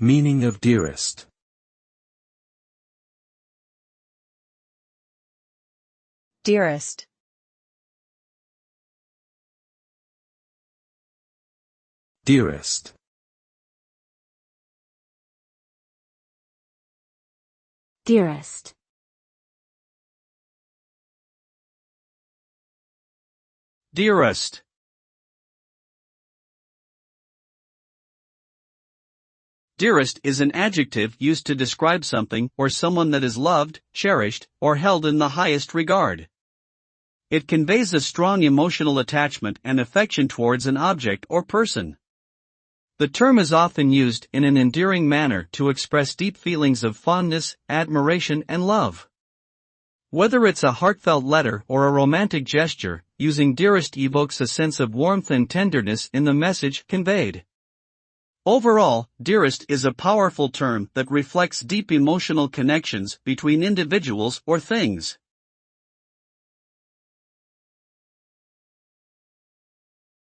Meaning of dearest. Dearest. Dearest. Dearest. Dearest. Dearest is an adjective used to describe something or someone that is loved, cherished, or held in the highest regard. It conveys a strong emotional attachment and affection towards an object or person. The term is often used in an endearing manner to express deep feelings of fondness, admiration, and love. Whether it's a heartfelt letter or a romantic gesture, using dearest evokes a sense of warmth and tenderness in the message conveyed. Overall, dearest is a powerful term that reflects deep emotional connections between individuals or things.